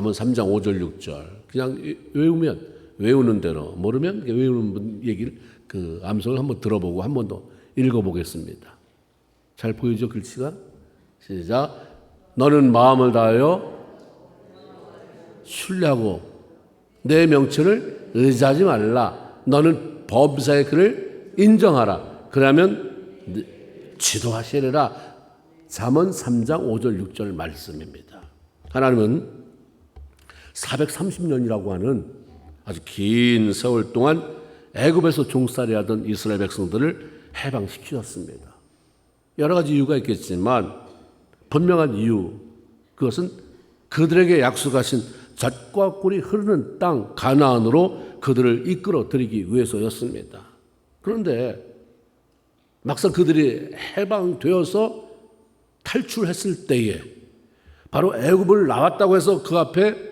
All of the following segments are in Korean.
잠언 3장 5절 6절 그냥 외우면 외우는 대로 모르면 외우는 얘기를 그 암송을 한번 들어보고 한 번 더 읽어보겠습니다. 잘 보이죠 글씨가? 시작. 너는 마음을 다하여 신뢰하고 내 명철을 의지하지 말라. 너는 범사의 그를 인정하라. 그러면 지도하시리라. 잠언 3장 5절 6절 말씀입니다. 하나님은 430년이라고 하는 아주 긴 세월 동안 애굽에서 종살이 하던 이스라엘 백성들을 해방시키셨습니다. 여러 가지 이유가 있겠지만 분명한 이유, 그것은 그들에게 약속하신 젖과 꿀이 흐르는 땅 가나안으로 그들을 이끌어 들이기 위해서였습니다. 그런데 막상 그들이 해방되어서 탈출했을 때에 바로 애굽을 나왔다고 해서 그 앞에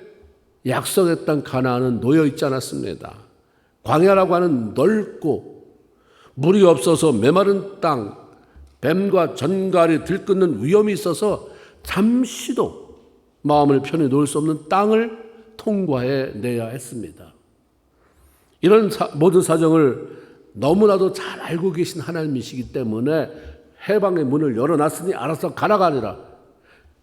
약속의 땅 가나안은 놓여 있지 않았습니다. 광야라고 하는 넓고 물이 없어서 메마른 땅, 뱀과 전갈이 들끓는 위험이 있어서 잠시도 마음을 편히 놓을 수 없는 땅을 통과해 내야 했습니다. 이런 모든 사정을 너무나도 잘 알고 계신 하나님이시기 때문에 해방의 문을 열어놨으니 알아서 가라가 아니라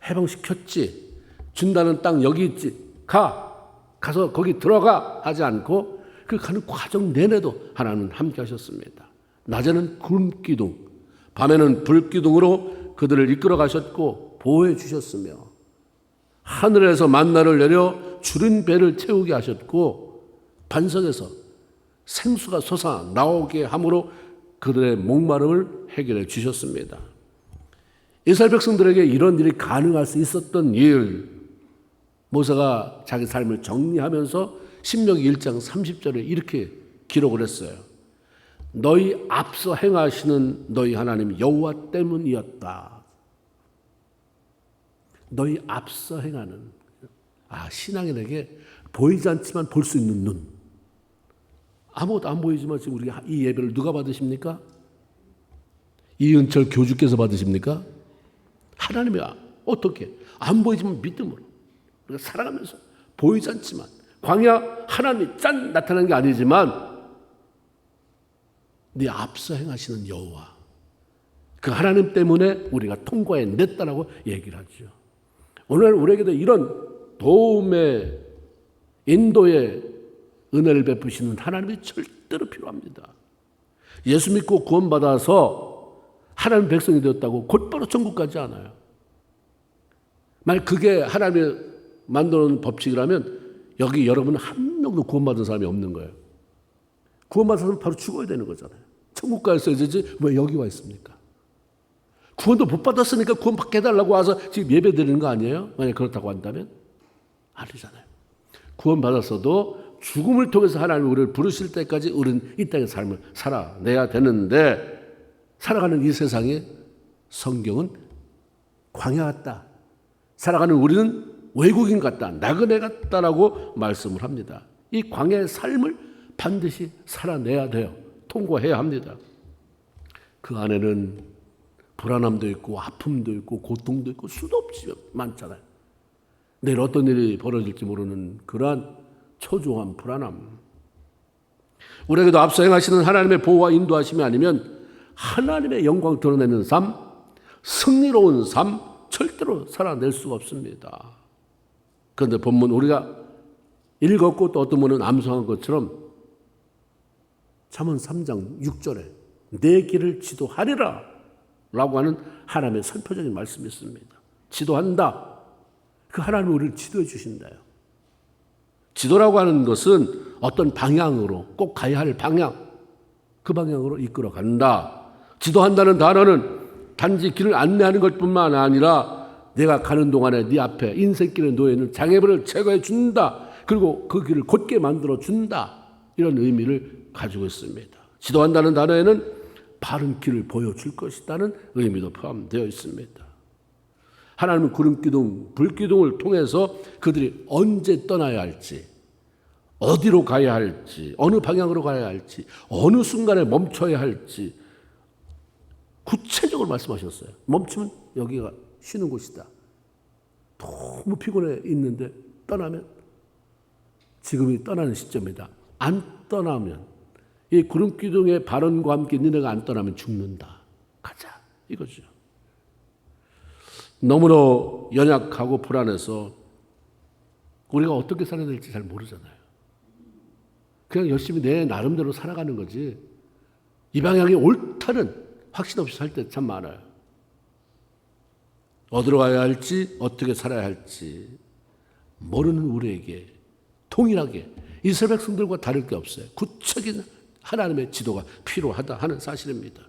해방시켰지, 준다는 땅 여기 있지, 가서 거기 들어가 하지 않고 그 가는 과정 내내도 하나님은 함께 하셨습니다. 낮에는 구름기둥, 밤에는 불기둥으로 그들을 이끌어 가셨고 보호해 주셨으며 하늘에서 만나를 내려 주린 배를 채우게 하셨고 반석에서 생수가 솟아 나오게 함으로 그들의 목마름을 해결해 주셨습니다. 이스라엘 백성들에게 이런 일이 가능할 수 있었던 일, 모세가 자기 삶을 정리하면서 신명기 1장 30절에 이렇게 기록을 했어요. 너희 앞서 행하시는 너희 하나님 여호와 때문이었다. 너희 앞서 행하는, 신앙인에게 보이지 않지만 볼 수 있는 눈. 아무것도 안 보이지만 지금 우리가 이 예배를 누가 받으십니까? 이은철 교주께서 받으십니까? 하나님이 어떻게? 안 보이지만 믿음으로 우리가 살아가면서 보이지 않지만 광야 하나님이 짠 나타나는 게 아니지만 네 앞서 행하시는 여호와, 그 하나님 때문에 우리가 통과해 냈다라고 얘기를 하죠. 오늘 우리에게도 이런 도움의 인도의 은혜를 베푸시는 하나님이 절대로 필요합니다. 예수 믿고 구원받아서 하나님 백성이 되었다고 곧바로 천국 가지 않아요. 만약 그게 하나님이 만들어놓은 법칙이라면 여기 여러분 한 명도 구원받은 사람이 없는 거예요. 구원받은 사람은 바로 죽어야 되는 거잖아요. 천국 가 있어야 되지 왜 여기 와 있습니까? 구원도 못 받았으니까 구원 받게 해달라고 와서 지금 예배 드리는 거 아니에요? 만약 그렇다고 한다면? 아니잖아요. 구원 받았어도 죽음을 통해서 하나님이 우리를 부르실 때까지 우리는 이 땅의 삶을 살아내야 되는데 살아가는 이 세상에 성경은 광야 같다. 살아가는 우리는 외국인 같다. 나그네 같다라고 말씀을 합니다. 이 광야의 삶을 반드시 살아내야 돼요. 통과해야 합니다. 그 안에는 불안함도 있고 아픔도 있고 고통도 있고 수도 없이 많잖아요. 내일 어떤 일이 벌어질지 모르는 그러한 초조함, 불안함. 우리에게도 앞서 행하시는 하나님의 보호와 인도하심이 아니면 하나님의 영광 드러내는 삶, 승리로운 삶 절대로 살아낼 수가 없습니다. 그런데 본문 우리가 읽었고 또 어떤 분은 암송한 것처럼 잠언 3장 6절에 내 길을 지도하리라 라고 하는 하나님의 선포적인 말씀이 있습니다. 지도한다. 그 하나님이 우리를 지도해 주신다요. 지도라고 하는 것은 어떤 방향으로 꼭 가야 할 방향, 그 방향으로 이끌어 간다. 지도한다는 단어는 단지 길을 안내하는 것뿐만 아니라 내가 가는 동안에 네 앞에 인생길에 놓여있는 장애물을 제거해 준다. 그리고 그 길을 곧게 만들어 준다. 이런 의미를 가지고 있습니다. 지도한다는 단어에는 바른 길을 보여줄 것이라는 의미도 포함되어 있습니다. 하나님은 구름기둥, 불기둥을 통해서 그들이 언제 떠나야 할지, 어디로 가야 할지, 어느 방향으로 가야 할지, 어느 순간에 멈춰야 할지 구체적으로 말씀하셨어요. 멈추면 여기가 쉬는 곳이다. 너무 피곤해 있는데 떠나면 지금이 떠나는 시점이다. 안 떠나면 이 구름 기둥의 발언과 함께 너네가 안 떠나면 죽는다. 가자 이거죠. 너무나 연약하고 불안해서 우리가 어떻게 살아야 될지 잘 모르잖아요. 그냥 열심히 내 나름대로 살아가는 거지 이 방향이 옳다는 확신 없이 살 때 참 많아요. 어디로 가야 할지 어떻게 살아야 할지 모르는 우리에게 동일하게 이스라엘 백성들과 다를 게 없어요. 구체적인 하나님의 지도가 필요하다 하는 사실입니다.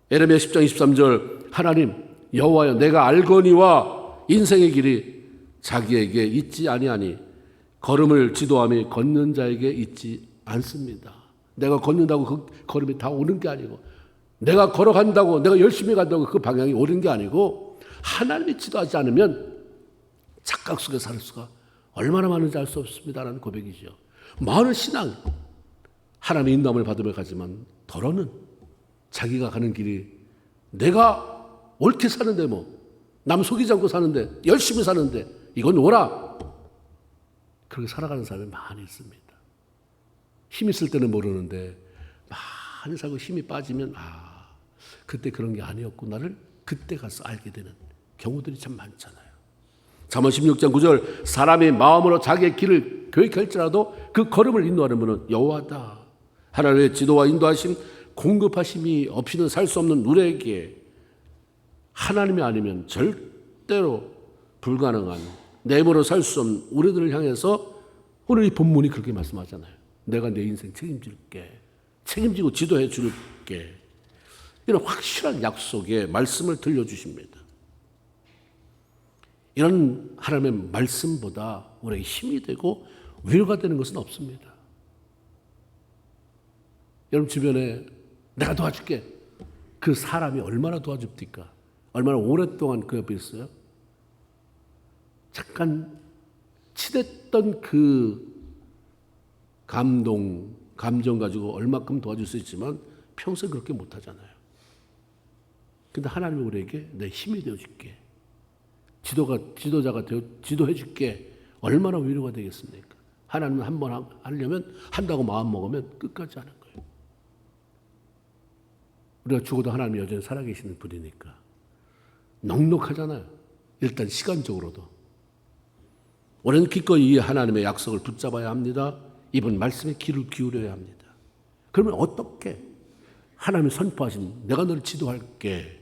에레미야 10장 23절 하나님 여호와여 내가 알거니와 인생의 길이 자기에게 있지 아니하니 걸음을 지도함이 걷는 자에게 있지 않습니다. 내가 걷는다고 그 걸음이 다 옳은 게 아니고 내가 걸어간다고 내가 열심히 간다고 그 방향이 옳은 게 아니고 하나님이 지도하지 않으면 착각 속에 살 수가 얼마나 많은지 알 수 없습니다라는 고백이죠. 많은 신앙 하나님의 인도함을 받으며 가지만 더러는 자기가 가는 길이 내가 옳게 사는데 남 속이지 않고 사는데 열심히 사는데 이건 옳아 그렇게 살아가는 사람이 많이 있습니다. 힘 있을 때는 모르는데 많이 살고 힘이 빠지면 그때 그런 게 아니었구나를 그때 가서 알게 되는 경우들이 참 많잖아요. 잠언 16장 9절 사람이 마음으로 자기의 길을 계획할지라도 그 걸음을 인도하는 분은 여호와다. 하나님의 지도와 인도하심 공급하심이 없이는 살 수 없는 우리에게 하나님이 아니면 절대로 불가능한 내 힘으로 살 수 없는 우리들을 향해서 오늘 이 본문이 그렇게 말씀하잖아요. 내가 내 인생 책임질게 책임지고 지도해 줄게 이런 확실한 약속의 말씀을 들려주십니다. 이런 하나님의 말씀보다 우리에게 힘이 되고 위로가 되는 것은 없습니다. 여러분 주변에 내가 도와줄게 그 사람이 얼마나 도와줍니까? 얼마나 오랫동안 그 옆에 있어요? 잠깐 치댔던 그 감정 가지고 얼마큼 도와줄 수 있지만 평소에 그렇게 못하잖아요. 근데 하나님이 우리에게 내 힘이 되어줄게 지도자가 되어 지도해 줄게 얼마나 위로가 되겠습니까? 하나님은 한 번 하려면 한다고 마음 먹으면 끝까지 하는 거예요. 우리가 죽어도 하나님이 여전히 살아계시는 분이니까 넉넉하잖아요. 일단 시간적으로도 우리는 기꺼이 이 하나님의 약속을 붙잡아야 합니다. 이번 말씀에 귀를 기울여야 합니다. 그러면 어떻게 하나님이 선포하신 내가 너를 지도할게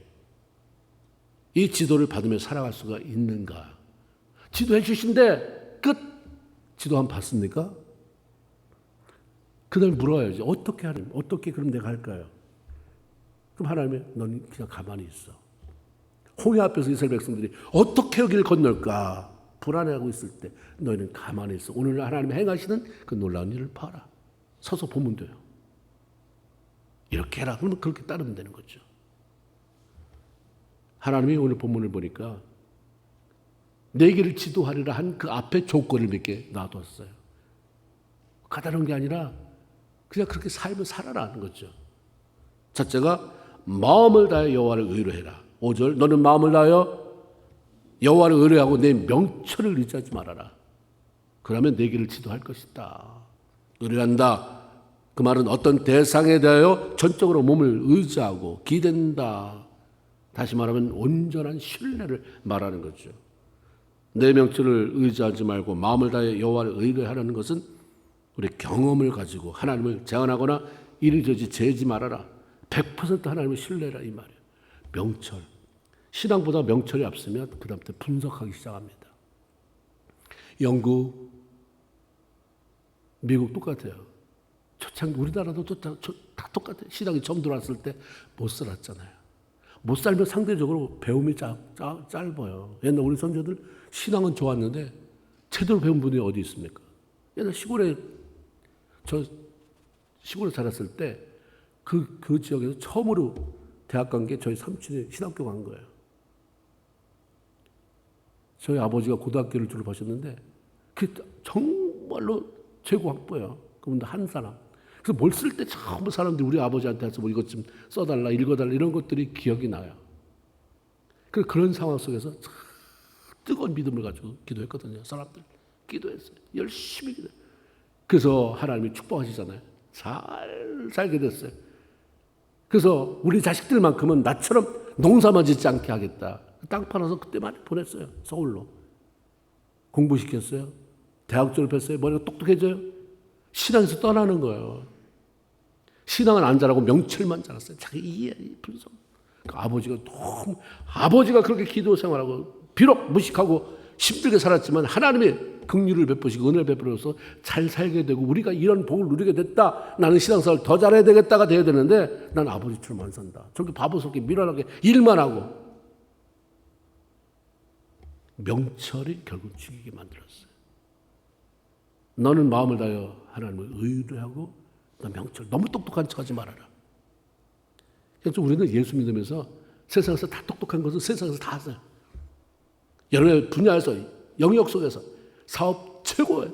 이 지도를 받으며 살아갈 수가 있는가? 지도해 주신데 끝 지도 한번 받습니까? 그날 물어야지. 어떻게 하나님? 어떻게 그럼 내가 할까요? 그럼 하나님이 너는 그냥 가만히 있어. 홍해 앞에서 이스라엘 백성들이 어떻게 여기를 건널까? 불안해하고 있을 때 너희는 가만히 있어. 오늘 하나님이 행하시는 그 놀라운 일을 봐라. 서서 보면 돼요. 이렇게 해라. 그러면 그렇게 따르면 되는 거죠. 하나님이 오늘 본문을 보니까 내 길을 지도하리라 한 그 앞에 조건을 몇 개 놔뒀어요. 까다로운 게 아니라 그냥 그렇게 삶을 살아라 하는 거죠. 첫째가 마음을 다해 여호와를 의뢰해라. 5절 너는 마음을 다하여 여호와를 의뢰하고 내 명철을 의지하지 말아라. 그러면 내 길을 지도할 것이다. 의뢰한다. 그 말은 어떤 대상에 대하여 전적으로 몸을 의지하고 기댄다. 다시 말하면 온전한 신뢰를 말하는 거죠. 내 명철을 의지하지 말고 마음을 다해 여호와를 의뢰하라는 것은 우리 경험을 가지고 하나님을 제한하거나 이리저리 재지 말아라. 100% 하나님을 신뢰라 이 말이에요. 명철. 신앙보다 명철이 앞서면 그 다음부터 분석하기 시작합니다. 영국, 미국 똑같아요. 우리나라도 다 똑같아요. 신앙이 처음 들어왔을 때 못 살았잖아요. 못 살면 상대적으로 배움이 짧아요. 옛날 우리 선조들 신앙은 좋았는데 제대로 배운 분이 어디 있습니까? 옛날 시골에 살았을 때 그 지역에서 처음으로 대학 간 게 저희 삼촌이 신학교 간 거예요. 저희 아버지가 고등학교를 졸업하셨는데 그게 정말로 최고 학부예요. 그분도 한 사람. 그래서 뭘 쓸 때 전부 사람들이 우리 아버지한테 해서 뭐 이것 좀 써달라 읽어달라 이런 것들이 기억이 나요. 그런 상황 속에서 뜨거운 믿음을 가지고 기도했거든요. 사람들. 기도했어요. 열심히 기도. 그래서 하나님이 축복하시잖아요. 잘 살게 됐어요. 그래서 우리 자식들만큼은 나처럼 농사만 짓지 않게 하겠다. 땅 팔아서 그때 많이 보냈어요. 서울로. 공부시켰어요. 대학 졸업했어요. 머리가 똑똑해져요. 신앙에서 떠나는 거예요. 신앙은 안 자라고 명철만 자랐어요. 자기 이해, 분석. 아버지가 그렇게 기도 생활하고 비록 무식하고 힘들게 살았지만 하나님의 긍휼을 베푸시고 은혜를 베풀어서 잘 살게 되고 우리가 이런 복을 누리게 됐다. 나는 신앙생활 더 잘해야 되겠다가 돼야 되는데 난 아버지처럼 안 산다. 저렇게 바보스럽게 미련하게 일만 하고 명철이 결국 죽이게 만들었어요. 너는 마음을 다하여 하나님을 의뢰하고 너 명철 너무 똑똑한 척하지 말아라. 그래서 우리는 예수 믿으면서 세상에서 다 똑똑한 것은 세상에서 다 하세요. 여러분의 분야에서 영역 속에서 사업 최고예요.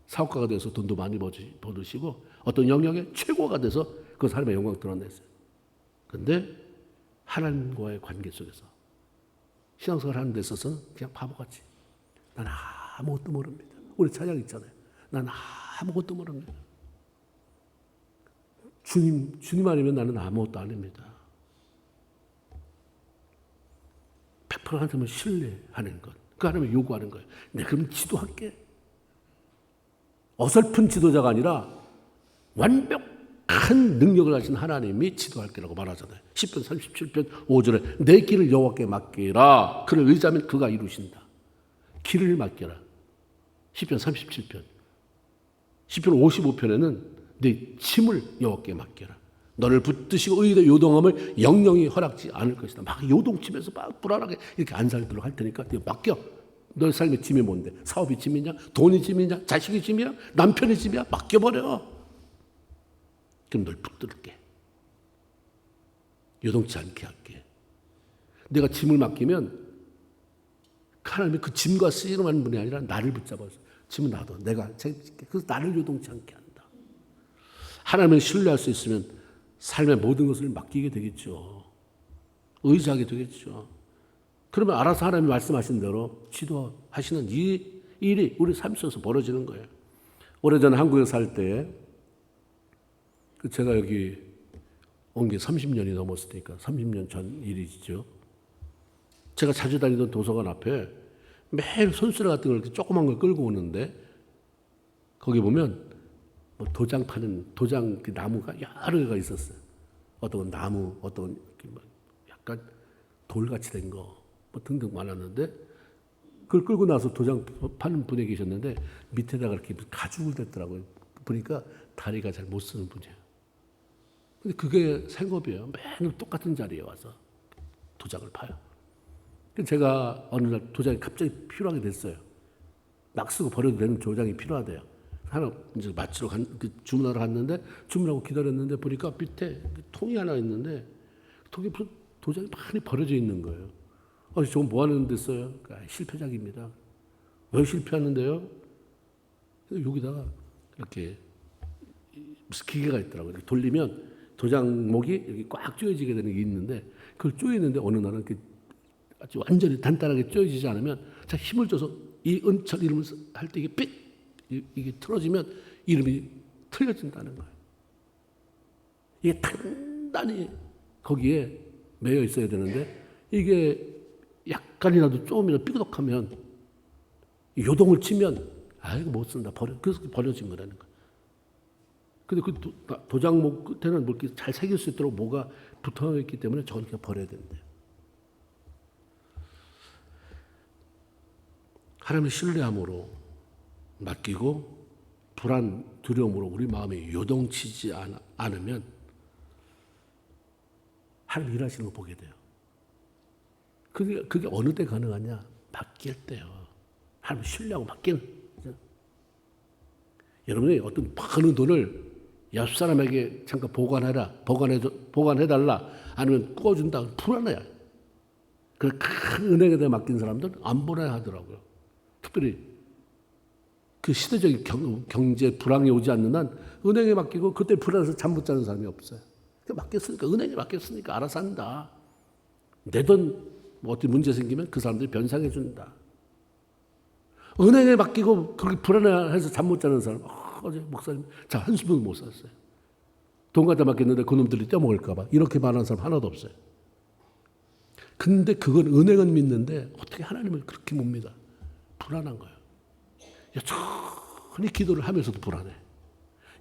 사업가가 돼서 돈도 많이 버으시고 어떤 영역에 최고가 돼서 그 사람의 영광을 드러냈어요. 그런데 하나님과의 관계 속에서 신앙생활 하는 데 있어서는 그냥 바보같이 난 아무것도 모릅니다. 우리 찬양 있잖아요. 난 아무것도 모릅니다. 주님 아니면 나는 아무것도 아닙니다. 100% 하나님을 신뢰하는 것. 그 하나님을 요구하는 거예요. 네, 그럼 지도할게. 어설픈 지도자가 아니라 완벽한 능력을 가진 하나님이 지도할게라고 말하잖아요. 10편 37편 5절에 내 길을 여호와께 맡기라. 그를 의지하면 그가 이루신다. 길을 맡겨라. 10편 37편. 10편 55편에는 내 짐을 여호와께 맡겨라. 너를 붙드시고 의인의 요동함을 영영히 허락지 않을 것이다. 막 요동치면서 막 불안하게 이렇게 안 살도록 할 테니까 맡겨. 너의 삶의 짐이 뭔데? 사업이 짐이냐? 돈이 짐이냐? 자식이 짐이야? 남편이 짐이야? 맡겨버려. 그럼 널 붙들게. 요동치 않게 할게. 내가 짐을 맡기면 하나님이 그 짐과 쓰임하는 분이 아니라 나를 붙잡아서 짐은 나도 내가 책임질게. 그래서 나를 요동치 않게 한다. 하나님을 신뢰할 수 있으면 삶의 모든 것을 맡기게 되겠죠. 의지하게 되겠죠. 그러면 알아서 하나님이 말씀하신 대로 지도하시는 이 일이 우리 삶 속에서 벌어지는 거예요. 오래전에 한국에 살 때 제가 여기 온 게 30년이 넘었으니까 30년 전 일이죠. 제가 자주 다니던 도서관 앞에 매일 손수레 같은 걸 이렇게 조그만 걸 끌고 오는데 거기 보면 뭐 도장 파는 도장 그 나무가 여러 개가 있었어요. 어떤 건 나무, 어떤 건 약간 돌같이 된 거 뭐 등등 많았는데 그걸 끌고 나서 도장 파는 분이 계셨는데 밑에다가 이렇게 가죽을 댔더라고요. 보니까 다리가 잘 못 쓰는 분이에요. 근데 그게 생업이에요. 매일 똑같은 자리에 와서 도장을 파요. 제가 어느 날 도장이 갑자기 필요하게 됐어요. 막 쓰고 버려도 되는 도장이 필요하대요. 하나 이제 마치러 주문하러 갔는데 주문하고 기다렸는데 보니까 밑에 통이 하나 있는데 통에 무슨 도장이 많이 버려져 있는 거예요. 저건 뭐 하는 데 써요? 실패작입니다. 왜 실패하는데요? 여기다가 이렇게 무슨 기계가 있더라고요. 이렇게 돌리면 도장목이 이렇게 꽉 조여지게 되는 게 있는데 그걸 조이는데 어느 날은 아주 완전히 단단하게 조여지지 않으면 자 힘을 줘서 이 은철 이름을 할 때 이게 이게 틀어지면 이름이 틀려진다는 거예요. 이게 단단히 거기에 매여 있어야 되는데 이게 약간이라도 조금이라도 삐그덕하면 요동을 치면 이거 못 쓴다 그래서 버려진 거라는 거예요. 근데 그 도장목 끝에는 뭐 이렇게 잘 새길 수 있도록 뭐가 붙어 있기 때문에 저걸 그냥 버려야 된대요. 하나님을 신뢰함으로 맡기고 불안, 두려움으로 우리 마음이 요동치지 않으면 하나님 일하시는 거 보게 돼요. 그게 어느 때 가능하냐? 맡길 때요. 하나님 신뢰하고 맡기는. 여러분이 어떤 많은 돈을 옆 사람에게 잠깐 보관해달라 아니면 꾸어준다 불안해. 그 큰 은행에다 맡긴 사람들은 안 불안하더라고요. 특별히 그 시대적인 경제 불황이 오지 않는 한 은행에 맡기고 그때 불안해서 잠 못 자는 사람이 없어요. 맡겼으니까 은행에 맡겼으니까 알아서 한다. 내 돈 뭐 어떤 문제 생기면 그 사람들이 변상해 준다. 은행에 맡기고 그렇게 불안해서 잠 못 자는 사람. 어제 목사님 자 한숨도 못 잤어요. 돈 갖다 맡겼는데 그놈들이 떼먹을까 봐. 이렇게 말하는 사람 하나도 없어요. 근데 그건 은행은 믿는데 어떻게 하나님을 그렇게 못 믿어? 불안한 거예요. 여전히 기도를 하면서도 불안해.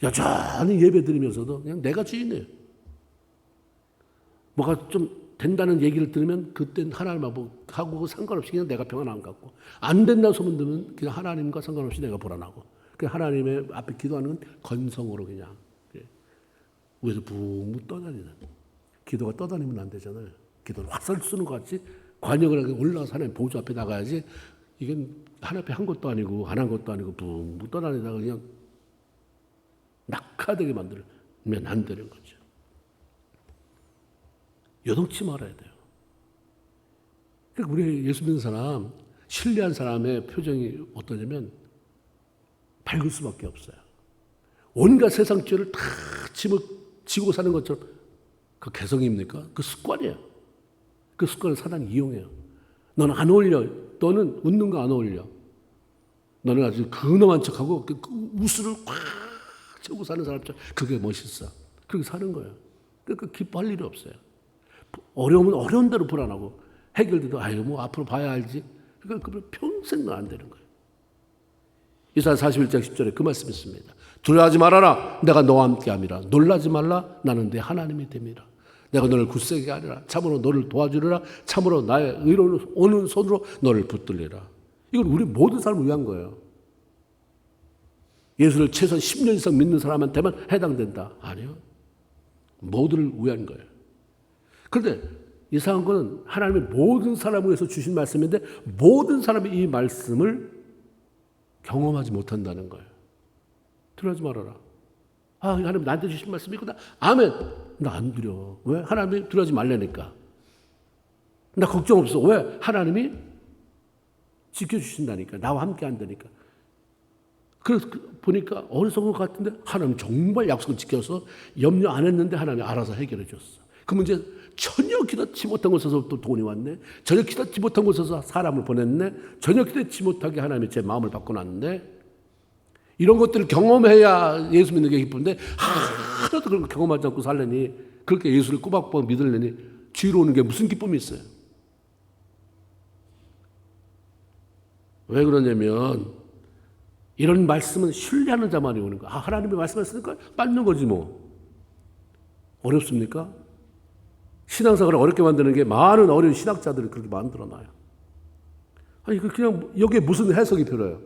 여전히 예배 드리면서도 그냥 내가 주인이에요. 뭐가 좀 된다는 얘기를 들으면 그땐 하나님하고 상관없이 그냥 내가 평안한 것 같고, 안 된다는 소문 들으면 그냥 하나님과 상관없이 내가 불안하고, 그냥 하나님의 앞에 기도하는 건 건성으로 그냥 위에서 붕붕 떠다니는. 기도가 떠다니면 안 되잖아요. 기도를 화살 쏘는 것 같이 관역을 하게 올라가서 하나님 보좌 앞에 나가야지. 이건 하나님 앞에 한 것도 아니고 안 한 것도 아니고 붕붕 떠다니다가 그냥 낙하되게 만들면 안 되는 거죠. 요동치 말아야 돼요. 그러니까 우리 예수 믿는 사람, 신뢰한 사람의 표정이 어떠냐면 밝을 수밖에 없어요. 온갖 세상 죄를 다 지고 사는 것처럼, 그 개성입니까? 그 습관이에요. 그 습관을 사단이 이용해요. 너는 안 어울려. 너는 웃는 거 안 어울려. 너는 아주 근엄한 척하고 그 웃음을 꽉 채우고 사는 사람처럼 그게 멋있어. 그렇게 사는 거예요. 그러니까 기뻐할 일이 없어요. 어려우면 어려운 대로 불안하고, 해결돼도 아유 뭐 앞으로 봐야 알지. 그러니까 평생은 안 되는 거예요. 이사야 41장 10절에 그 말씀이 있습니다. 두려워하지 말아라. 내가 너와 함께함이라. 놀라지 말라. 나는 내 하나님이 됨이라. 내가 너를 굳세게 하리라. 참으로 너를 도와주리라. 참으로 나의 의로운 오는 손으로 너를 붙들리라. 이건 우리 모든 사람을 위한 거예요. 예수를 최소한 10년 이상 믿는 사람한테만 해당된다. 아니요. 모두를 위한 거예요. 그런데 이상한 거는 하나님의 모든 사람을 위해서 주신 말씀인데 모든 사람이 이 말씀을 경험하지 못한다는 거예요. 두려워하지 말아라. 아, 하나님 나한테 주신 말씀이구나. 아멘. 나 안 두려워. 왜? 하나님이 두려워하지 말라니까. 나 걱정 없어. 왜? 하나님이 지켜주신다니까. 나와 함께 한다니까. 그래서 보니까 어리석은 것 같은데 하나님 정말 약속을 지켜서 염려 안 했는데 하나님이 알아서 해결해 줬어. 그 문제 전혀 기대치 못한 곳에서 또 돈이 왔네. 전혀 기대치 못한 곳에서 사람을 보냈네. 전혀 기대치 못하게 하나님이 제 마음을 바꿔놨는데, 이런 것들을 경험해야 예수 믿는 게 기쁜데 하나도 그런 거 경험하지 않고 살려니, 그렇게 예수를 꼬박꼬박 믿으려니 뒤로 오는 게 무슨 기쁨이 있어요. 왜 그러냐면 이런 말씀은 신뢰하는 자만이 오는 거야. 아, 하나님이 말씀하셨으니까 받는 거지 뭐. 어렵습니까? 신앙생활을 어렵게 만드는 게 많은 어려운 신학자들을 그렇게 만들어놔요. 아니, 그냥 여기에 무슨 해석이 필요해요?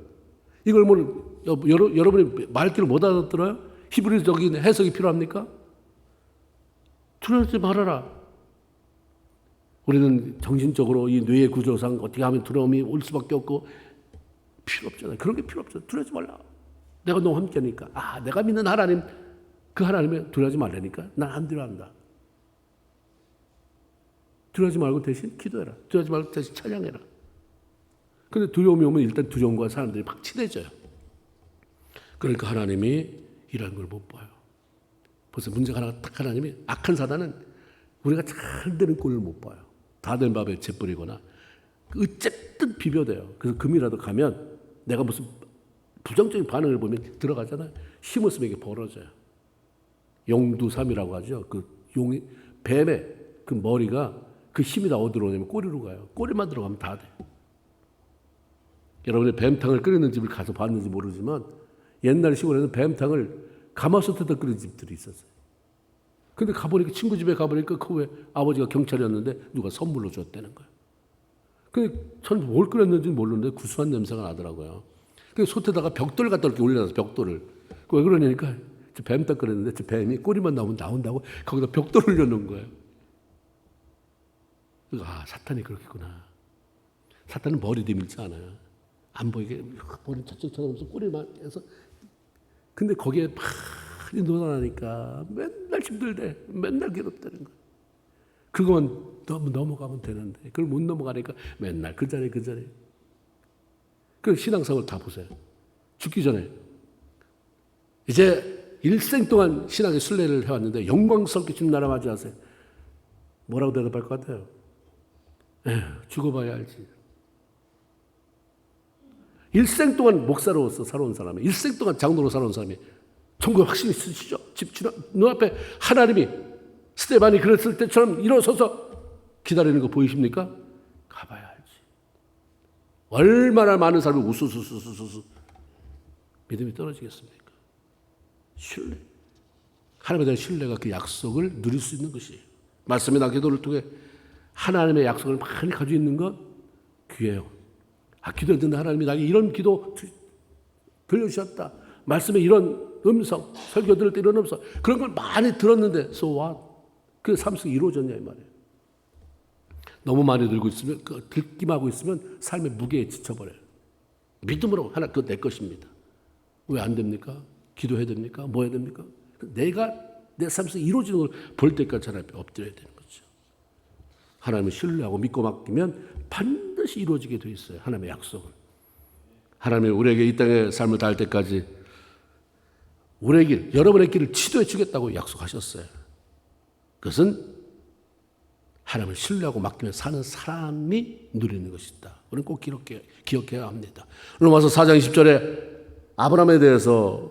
이걸 뭐 여러분이 말귀를 못 알아들어요? 히브리적인 해석이 필요합니까? 두려워하지 말아라. 우리는 정신적으로 이 뇌의 구조상 어떻게 하면 두려움이 올 수밖에 없고, 필요 없잖아요. 그런 게 필요 없어요. 두려워하지 말라. 내가 너와 함께니까. 아, 내가 믿는 하나님, 그 하나님을 두려워하지 말라니까. 난 안 두려워한다. 두려워하지 말고 대신 기도해라. 두려워하지 말고 대신 찬양해라. 근데 두려움이 오면 일단 두려움과 사람들이 막 친해져요. 그러니까 하나님이 이런 걸 못 봐요. 벌써 문제가 하나 딱, 하나님이 악한 사단은 우리가 잘 되는 꼴을 못 봐요. 다 된 밥에 재 뿌리거나 어쨌든 비벼대요. 그래서 금이라도 가면 내가 무슨 부정적인 반응을 보면 들어가잖아요. 힘없으면 이게 벌어져요. 용두삼이라고 하죠. 그 용이, 뱀의 그 머리가 그 힘이 다 어디로 오냐면 꼬리로 가요. 꼬리만 들어가면 다 돼. 여러분이 뱀탕을 끓이는 집을 가서 봤는지 모르지만 옛날 시골에는 뱀탕을 가마솥에다 끓이는 집들이 있었어요. 근데 가보니까, 친구 집에 가보니까 그 왜 아버지가 경찰이었는데 누가 선물로 줬다는 거예요. 근데 전 뭘 끓였는지는 모르는데 구수한 냄새가 나더라고요. 그 솥에다가 벽돌 갖다 이렇게 올려놔서 벽돌을. 왜 그러냐니까 뱀탕 끓였는데 저 뱀이 꼬리만 나오면 나온다고 거기다 벽돌 올려놓은 거예요. 아, 사탄이 그렇겠구나. 사탄은 머리 뒤밀지 않아요. 안 보이게 머리 저쪽 쳐다보면서 꼬리만 해서. 근데 거기에 많이 놀아나니까 맨날 힘들대. 맨날 괴롭다는 거예요. 그거만 넘어가면 되는데 그걸 못 넘어가니까 맨날 그 자리. 그 신앙생활 다 보세요. 죽기 전에 이제 일생 동안 신앙의 순례를 해왔는데 영광스럽게 주님 나라 맞이하세요. 뭐라고 대답할 것 같아요? 에휴, 죽어봐야 알지. 일생 동안 목사로서 살아온 사람이, 일생 동안 장로로 살아온 사람이 천국에 확신이 있으시죠? 집 눈앞에 하나님이 스데반이 그랬을 때처럼 일어서서 기다리는 거 보이십니까? 가봐야 알지. 얼마나 많은 사람이 우수수수수수 믿음이 떨어지겠습니까? 신뢰. 하나님에 대한 신뢰가 그 약속을 누릴 수 있는 것이에요. 말씀이나 기도를 통해 하나님의 약속을 많이 가지고 있는 건 귀해요. 기도를 듣는 하나님이 나에게 이런 기도 들려주셨다. 말씀에 이런 음성, 설교 들을 때 이런 음성, 그런 걸 많이 들었는데 so what? 그 삶 속에 이루어졌냐 이 말이에요. 너무 많이 들고 있으면, 듣기만 하고 있으면 삶의 무게에 지쳐버려요. 믿음으로 하나, 그거 내 것입니다. 왜 안 됩니까? 기도해야 됩니까? 뭐 해야 됩니까? 내가 내 삶 속에 이루어지는 걸 볼 때까지 하나님 앞에 엎드려야 되는 거죠. 하나님을 신뢰하고 믿고 맡기면 반드시 이루어지게 돼 있어요. 하나님의 약속은. 하나님이 우리에게 이 땅의 삶을 다할 때까지 우리의 길, 여러분의 길을 지도해 주겠다고 약속하셨어요. 그것은 하나님을 신뢰하고 맡기며 사는 사람이 누리는 것이다. 우리는 꼭 기억해야 합니다. 로마서 4장 20절에 아브라함에 대해서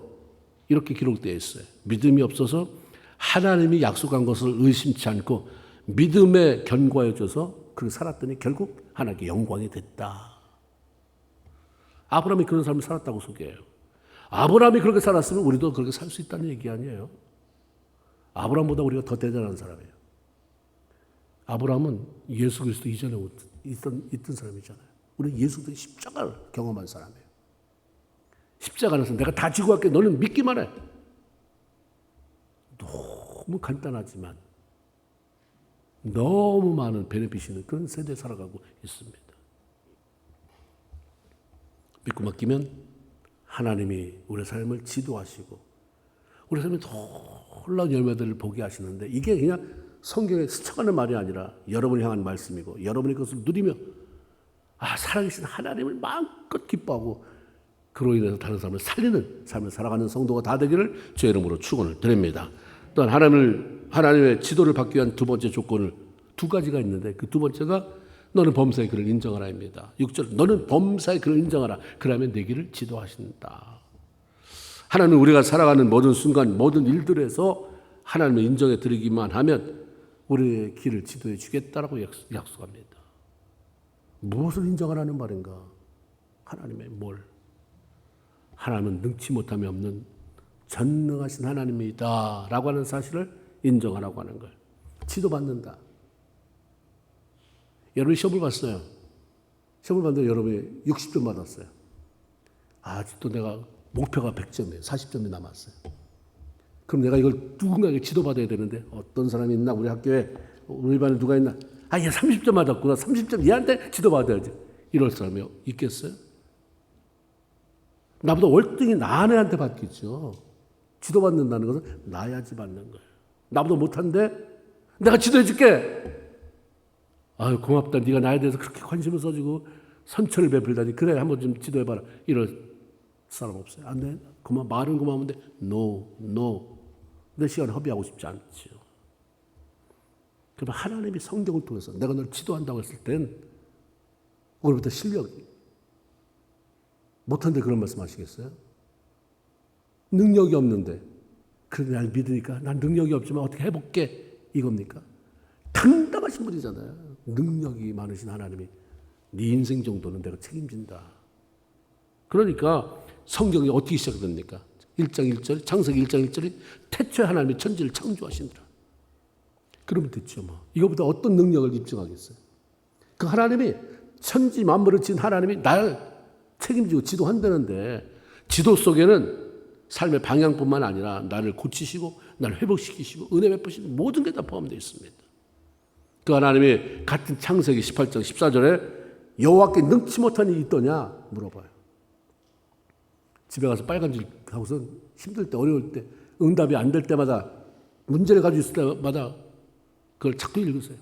이렇게 기록되어 있어요. 믿음이 없어서 하나님이 약속한 것을 의심치 않고 믿음에 견고해져서 그렇게 살았더니 결국 하나님께 영광이 됐다. 아브라함이 그런 삶을 살았다고 소개해요. 아브라함이 그렇게 살았으면 우리도 그렇게 살 수 있다는 얘기 아니에요. 아브라함보다 우리가 더 대단한 사람이에요. 아브라함은 예수 그리스도 이전에 있던 사람이잖아요. 우리는 예수 그리스도의 십자가를 경험한 사람이에요. 십자가 안에서 내가 다 지고 갈게. 너는 믿기만 해. 너무 간단하지만 너무 많은 베네핏이 있는 그런 세대에 살아가고 있습니다. 믿고 맡기면 하나님이 우리 삶을 지도하시고 우리 삶에 놀라운 열매들을 보게 하시는데 이게 그냥 성경에 스쳐가는 말이 아니라 여러분을 향한 말씀이고 여러분이 그것을 누리며 살아계신 하나님을 마음껏 기뻐하고 그로 인해서 다른 사람을 살리는 삶을 살아가는 성도가 다 되기를 주의 이름으로 축원을 드립니다. 또한 하나님의 지도를 받기 위한 두 번째 조건을 두 가지가 있는데 그 두 번째가 너는 범사의 그를 인정하라입니다. 6절 너는 범사의 그를 인정하라. 그러면 내 길을 지도하신다. 하나님은 우리가 살아가는 모든 순간 모든 일들에서 하나님을 인정해 드리기만 하면 우리의 길을 지도해 주겠다라고 약속합니다. 무엇을 인정하라는 말인가? 하나님의 뭘? 하나님은 능치 못함이 없는 전능하신 하나님이다 라고 하는 사실을 인정하라고 하는 거예요. 지도받는다. 여러분이 시험을 봤어요. 시험을 봤는데 여러분이 60점 받았어요. 아직도 내가 목표가 100점이에요. 40점이 남았어요. 그럼 내가 이걸 누군가에게 지도받아야 되는데 어떤 사람이 있나? 우리 학교에 우리 반에 누가 있나? 얘 30점 맞았구나. 30점 얘한테 지도받아야지. 이럴 사람이 있겠어요? 나보다 월등히 나은 애한테 받겠죠. 지도받는다는 것은 나야지 받는 거예요. 나보다 못한데 내가 지도해 줄게. 고맙다. 네가 나에 대해서 그렇게 관심을 써주고 선처를 베풀다니. 그래 한번 좀 지도해봐라. 이럴 사람 없어요. 안 돼. 말은 고마운데 no. 내 시간 허비하고 싶지 않죠. 그러면 하나님이 성경을 통해서 내가 널 지도한다고 했을 땐 오늘부터 실력이 못한데 그런 말씀 하시겠어요? 능력이 없는데 그래도 날 믿으니까 난 능력이 없지만 어떻게 해볼게 이겁니까? 당당하신 분이잖아요. 능력이 많으신 하나님이 네 인생 정도는 내가 책임진다. 그러니까 성경이 어떻게 시작됩니까? 1장 1절 창세기 1장 1절이 태초에 하나님이 천지를 창조하시니라. 그러면 됐죠. 이거보다 어떤 능력을 입증하겠어요? 그 하나님이 천지 만물을 지은 하나님이 날 책임지고 지도한다는데 지도 속에는 삶의 방향뿐만 아니라 나를 고치시고 나를 회복시키시고 은혜 베푸시는 모든 게 다 포함되어 있습니다. 그 하나님이 같은 창세기 18장 14절에 여호와께 능치 못한 일이 있더냐 물어봐요. 집에 가서 빨간질 하고서 힘들 때 어려울 때 응답이 안 될 때마다 문제를 가지고 있을 때마다 그걸 자꾸 읽으세요.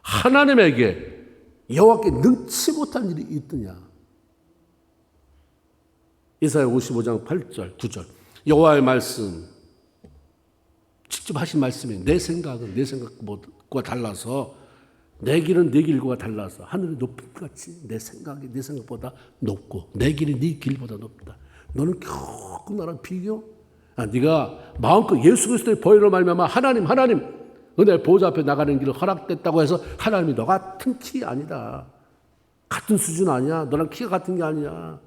하나님에게 여호와께 능치 못한 일이 있더냐. 이사야 55장 8절 9절 여호와의 말씀 직접 하신 말씀이 내 생각은 내 생각과 달라서 내 길은 네 길과 달라서 하늘이 높은 것 같이 내 생각이 네 생각보다 높고 내 길이 네 길보다 높다. 너는 겨우 나랑 비교? 네가 마음껏 예수 그리스도의 보혈로 말미암아 하나님 은혜 보좌 앞에 나가는 길을 허락됐다고 해서 하나님이 너 같은 키 아니다. 같은 수준 아니야. 너랑 키가 같은 게 아니야.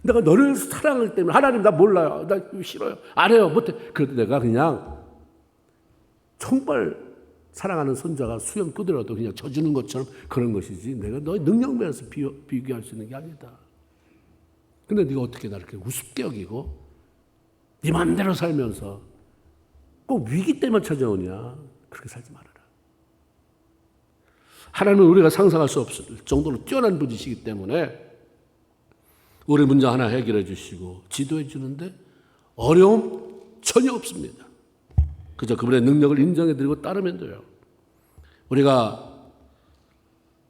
내가 너를 사랑하기 때문에 하나님 나 몰라요. 나 싫어요. 안 해요. 못해. 그래도 내가 그냥 정말 사랑하는 손자가 수염 끄더라도 그냥 져주는 것처럼 그런 것이지 내가 너의 능력 면에서 비교할 수 있는 게 아니다. 근데 네가 어떻게 나를 이렇게 우습게 여기고 네 맘대로 살면서 꼭 위기 때만 찾아오냐. 그렇게 살지 말아라. 하나님은 우리가 상상할 수 없을 정도로 뛰어난 분이시기 때문에 우리 문제 하나 해결해 주시고 지도해 주는데 어려움 전혀 없습니다. 그저 그분의 능력을 인정해 드리고 따르면 돼요. 우리가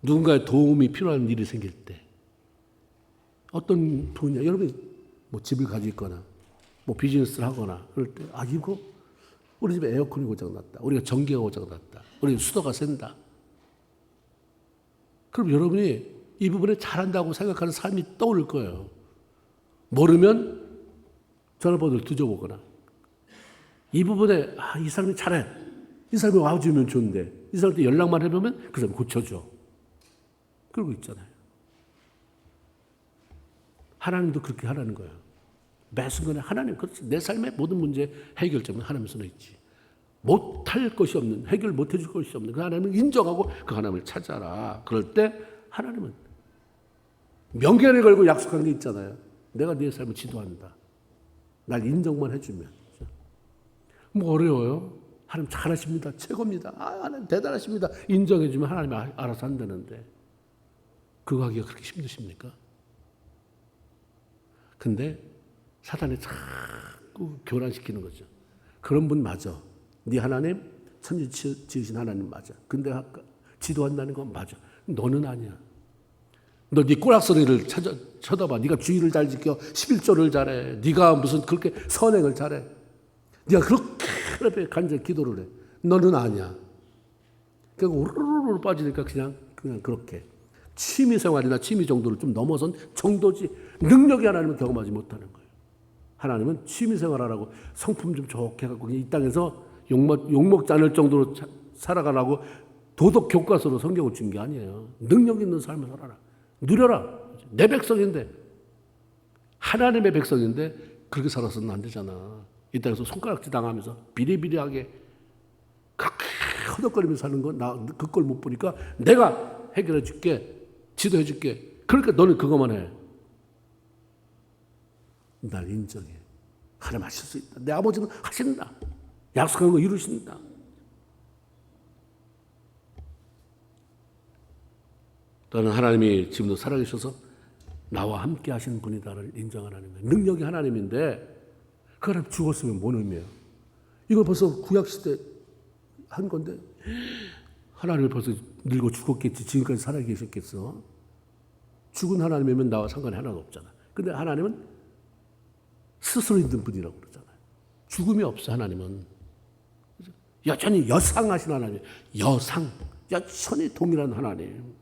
누군가의 도움이 필요한 일이 생길 때 어떤 분야 여러분이 뭐 집을 가지고 있거나 뭐 비즈니스를 하거나 그럴 때 이거 우리 집에 에어컨이 고장났다. 우리가 전기가 고장났다. 우리 수도가 샌다. 그럼 여러분이 이 부분에 잘한다고 생각하는 삶이 떠오를 거예요. 모르면 전화번호를 뒤져보거나 이 부분에 이 사람이 잘해. 이 사람이 와주면 좋은데 이 사람한테 연락만 해보면 그 사람이 고쳐줘. 그러고 있잖아요. 하나님도 그렇게 하라는 거예요. 매 순간에 하나님, 그렇지. 내 삶의 모든 문제 해결점은 하나님 손에 있지. 못할 것이 없는, 해결 못 해줄 것이 없는 그 하나님을 인정하고 그 하나님을 찾아라. 그럴 때 하나님은 명계를 걸고 약속한 게 있잖아요. 내가 네 삶을 지도한다. 날 인정만 해주면. 뭐 어려워요? 하나님 잘하십니다. 최고입니다. 하나님 대단하십니다. 인정해주면 하나님이 알아서 한다는데 그거 하기가 그렇게 힘드십니까? 근데 사단이 자꾸 교란시키는 거죠. 그런 분 맞아. 네 하나님 천지 지으신 하나님 맞아. 근데 지도한다는 건 맞아. 너는 아니야. 너 네 꼬락서리를 쳐다봐. 네가 주의를 잘 지켜 11조를 잘해. 네가 무슨 그렇게 선행을 잘해. 네가 그렇게 간절히 기도를 해. 너는 아니야. 그러니까 우르르르 빠지니까 그냥 그렇게 취미생활이나 취미 정도를 좀 넘어선 정도지 능력이 하나님은 경험하지 못하는 거예요. 하나님은 취미생활하라고 성품 좀 좋게 해갖고 이 땅에서 욕먹지 않을 정도로 살아가라고 도덕 교과서로 성경을 준 게 아니에요. 능력 있는 삶을 살아라. 누려라. 내 백성인데 하나님의 백성인데 그렇게 살아서는 안 되잖아. 이 땅에서 손가락질 당하면서 비리비리하게 그렇게 허덕거리면서 사는 건 나 그걸 못 보니까 내가 해결해 줄게. 지도해 줄게. 그러니까 너는 그것만 해. 날 인정해. 하나님 하실 수 있다. 내 아버지는 하신다. 약속한 거 이루신다. 너는 하나님이 지금도 살아계셔서 나와 함께 하시는 분이다를 인정하는 거예요. 능력이 하나님인데 그 사람 죽었으면 뭔 의미예요? 이거 벌써 구약시대 한 건데 하나님이 벌써 늙어 죽었겠지. 지금까지 살아계셨겠어. 죽은 하나님이면 나와 상관이 하나도 없잖아. 근데 하나님은 스스로 있는 분이라고 그러잖아요. 죽음이 없어 하나님은. 여전히 여상하신 하나님. 여전히 동일한 하나님.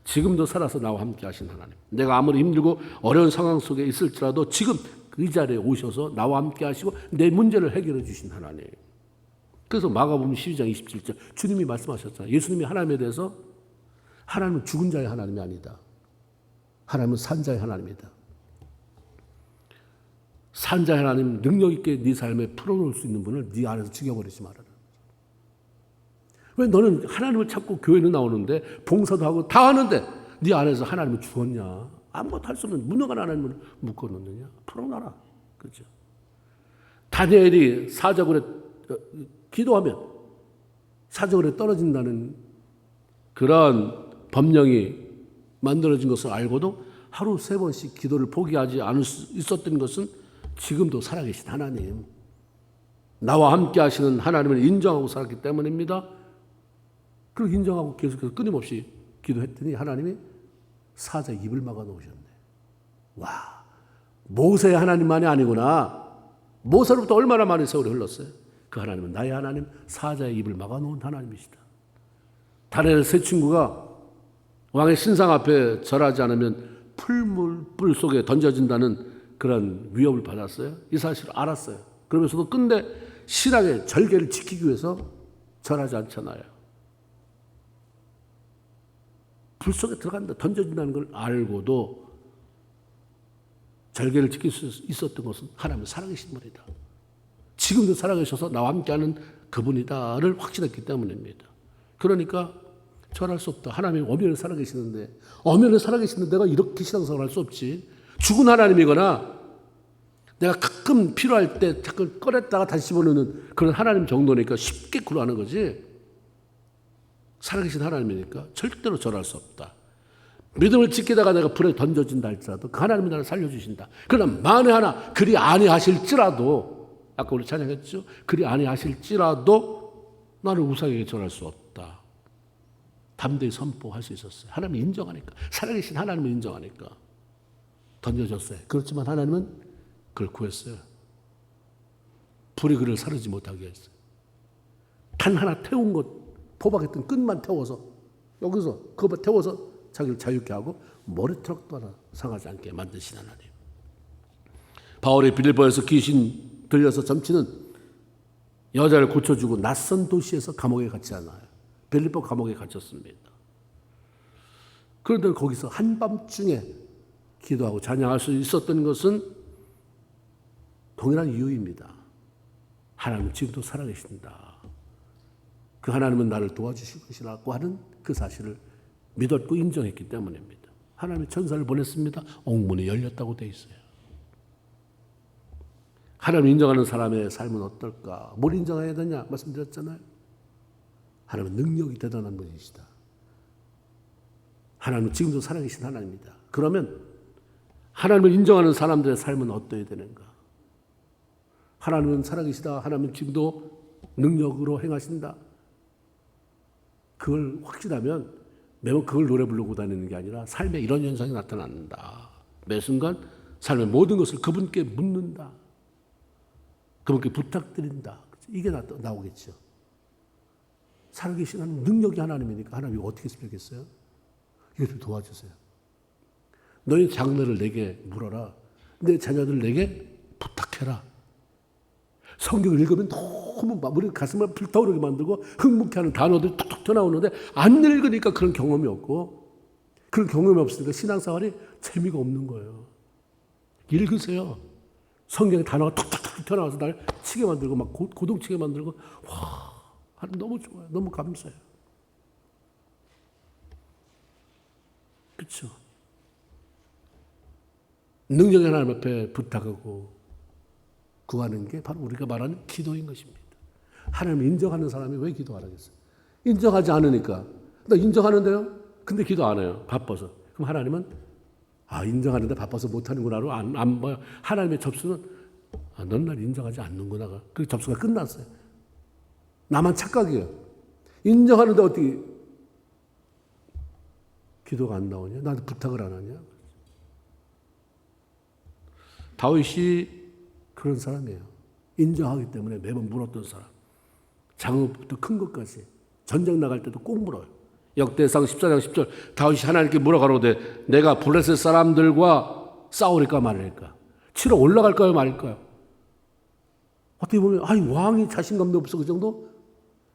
지금도 살아서 나와 함께 하신 하나님. 내가 아무리 힘들고 어려운 상황 속에 있을지라도 지금 그 자리에 오셔서 나와 함께 하시고 내 문제를 해결해 주신 하나님. 그래서 마가복음 12장 27절 주님이 말씀하셨잖아요. 예수님이 하나님에 대해서 하나님은 죽은 자의 하나님이 아니다. 하나님은 산 자의 하나님이다. 산 자의 하나님 능력 있게 네 삶에 풀어놓을 수 있는 분을 네 안에서 죽여버리지 말아라. 왜 너는 하나님을 찾고 교회는 나오는데 봉사도 하고 다 하는데 네 안에서 하나님을 죽었냐? 아무것도 할 수 없는 무능한 하나님을 묶어놓느냐? 풀어놔라. 그렇죠? 다니엘이 사자굴에 기도하면 사자굴에 떨어진다는 그런 법령이 만들어진 것을 알고도 하루 3번씩 기도를 포기하지 않을 수 있었던 것은 지금도 살아계신 하나님, 나와 함께 하시는 하나님을 인정하고 살았기 때문입니다. 그리고 인정하고 계속해서 끊임없이 기도했더니 하나님이 사자의 입을 막아 놓으셨네. 와, 모세의 하나님만이 아니구나. 모세로부터 얼마나 많은 세월이 흘렀어요. 그 하나님은 나의 하나님, 사자의 입을 막아 놓은 하나님이시다. 달의 세 친구가 왕의 신상 앞에 절하지 않으면 풀 속에 던져진다는 그런 위협을 받았어요. 이 사실을 알았어요. 그러면서도 끝내 신앙의 절개를 지키기 위해서 절하지 않잖아요. 불 속에 들어간다, 던져진다는 걸 알고도 절개를 지킬 수 있었던 것은 하나님은 살아계신 분이다. 지금도 살아계셔서 나와 함께하는 그분이다를 확신했기 때문입니다. 그러니까 절할 수 없다. 하나님이 엄연히 살아계시는데, 엄연히 살아계시는데 내가 이렇게 신앙생활 할 수 없지. 죽은 하나님이거나 내가 가끔 필요할 때 자꾸 꺼냈다가 다시 집어넣는 그런 하나님 정도니까 쉽게 구라하는 거지. 살아계신 하나님이니까 절대로 절할 수 없다. 믿음을 지키다가 내가 불에 던져진다 할지라도 그 하나님이 나를 살려주신다. 그러나 만에 하나 그리 아니하실지라도, 아까 우리 찬양했죠. 그리 아니하실지라도 나는 우상에게 절할 수 없다. 담대히 선포할 수 있었어요. 하나님이 인정하니까. 살아계신 하나님을 인정하니까 던져졌어요. 그렇지만 하나님은 그걸 구했어요. 불이 그를 사르지 못하게 했어요. 단 하나 태운 것, 포박했던 끈만 태워서 여기서 그거 태워서 자기를 자유케 하고 머리트럭도 하나 상하지 않게 만드신 하나님. 바울이 빌립보에서 귀신 들려서 점치는 여자를 고쳐주고 낯선 도시에서 감옥에 갇지 않아요. 빌립보 감옥에 갇혔습니다. 그런데 거기서 한밤중에 기도하고 찬양할 수 있었던 것은 동일한 이유입니다. 하나님은 지금도 살아계신다. 그 하나님은 나를 도와주실 것이라고 하는 그 사실을 믿었고 인정했기 때문입니다. 하나님이 천사를 보냈습니다. 옥문이 열렸다고 되어 있어요. 하나님을 인정하는 사람의 삶은 어떨까? 뭘 인정해야 되냐? 말씀드렸잖아요. 하나님은 능력이 대단한 분이시다. 하나님은 지금도 살아계신 하나님입니다. 그러면 하나님을 인정하는 사람들의 삶은 어떠해야 되는가? 하나님은 살아계시다. 하나님은 지금도 능력으로 행하신다. 그걸 확신하면 매번 그걸 노래 부르고 다니는 게 아니라 삶에 이런 현상이 나타난다. 매 순간 삶의 모든 것을 그분께 묻는다. 그분께 부탁드린다. 이게 나오겠죠. 살아계신 하나님, 능력이 하나님이니까 하나님이 어떻게 쓰겠어요? 이거 좀 도와주세요. 너희 장래를 내게 물어라. 내 자녀들 내게 부탁해라. 성경을 읽으면 너무 우리 가슴을 불타오르게 만들고 흥분케 하는 단어들이 툭툭 튀어나오는데 안 읽으니까 그런 경험이 없고, 그런 경험이 없으니까 신앙생활이 재미가 없는 거예요. 읽으세요. 성경의 단어가 툭툭툭 튀어나와서 날 치게 만들고 막 고동치게 만들고, 와, 하나님 너무 좋아요. 너무 감사해요. 그렇죠? 능력의 하나님 앞에 부탁하고 구하는 게 바로 우리가 말하는 기도인 것입니다. 하나님을 인정하는 사람이 왜 기도 안 하겠어요? 인정하지 않으니까. 나 인정하는데요? 근데 기도 안 해요. 바빠서. 그럼 하나님은 인정하는데 바빠서 못하는구나로 안 봐요. 하나님의 접수는 넌 날 인정하지 않는구나. 그 접수가 끝났어요. 나만 착각이에요. 인정하는데 어떻게 기도가 안 나오냐? 나한테 부탁을 안 하냐? 다윗이 그런 사람이에요. 인정하기 때문에 매번 물었던 사람. 장업부터 큰 것까지. 전쟁 나갈 때도 꼭 물어요. 역대상 14장 10절 다윗이 하나님께 물어가로되 내가 블레셋 사람들과 싸우리까 말일까? 치러 올라갈까요 말일까요? 어떻게 보면 왕이 자신감도 없어 그 정도?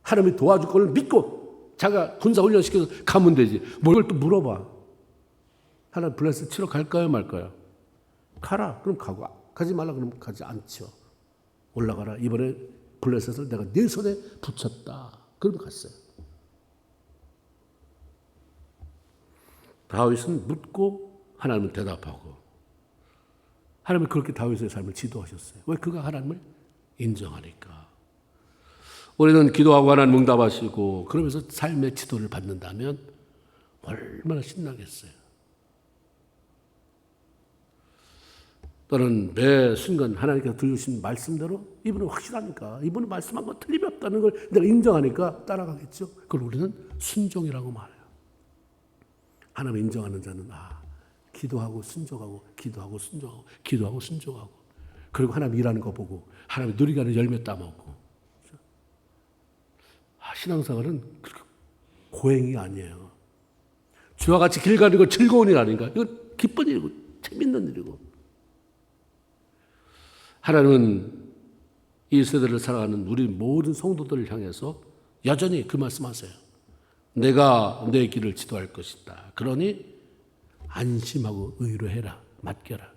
하나님이 도와줄 걸 믿고 자기가 군사훈련 시켜서 가면 되지. 뭘 또 물어봐. 하나님 블레셋 치러 갈까요 말까요? 가라. 그럼 가고 가지 말라 그러면 가지 않죠. 올라가라. 이번에 블레셋을 내가 네 손에 붙였다. 그럼 갔어요. 다윗은 묻고 하나님은 대답하고, 하나님은 그렇게 다윗의 삶을 지도하셨어요. 왜? 그가 하나님을 인정하니까. 우리는 기도하고 하나님 응답하시고 그러면서 삶의 지도를 받는다면 얼마나 신나겠어요. 또는 매 순간 하나님께서 들으신 말씀대로 이분은 확실하니까, 이분은 말씀한 건 틀림이 없다는 걸 내가 인정하니까 따라가겠죠. 그걸 우리는 순종이라고 말해요. 하나님 인정하는 자는 기도하고 순종하고 기도하고 순종하고 기도하고 순종하고, 그리고 하나님 일하는 거 보고 하나님 누리게 하는 열매 따먹고. 신앙생활은 그렇게 고행이 아니에요. 주와 같이 길 가는 건 즐거운 일 아닌가? 이건 기쁜 일이고 재밌는 일이고. 하나님은 이 세대를 살아가는 우리 모든 성도들을 향해서 여전히 그 말씀하세요. 내가 내 길을 지도할 것이다. 그러니 안심하고 의로해라. 맡겨라.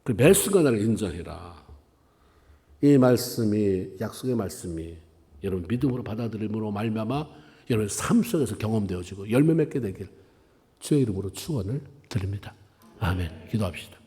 그 매 순간 나를 인정해라. 이 말씀이, 약속의 말씀이 여러분 믿음으로 받아들임으로 말미암아 여러분 삶 속에서 경험되어지고 열매 맺게 되길 주의 이름으로 축원을 드립니다. 아멘. 기도합시다.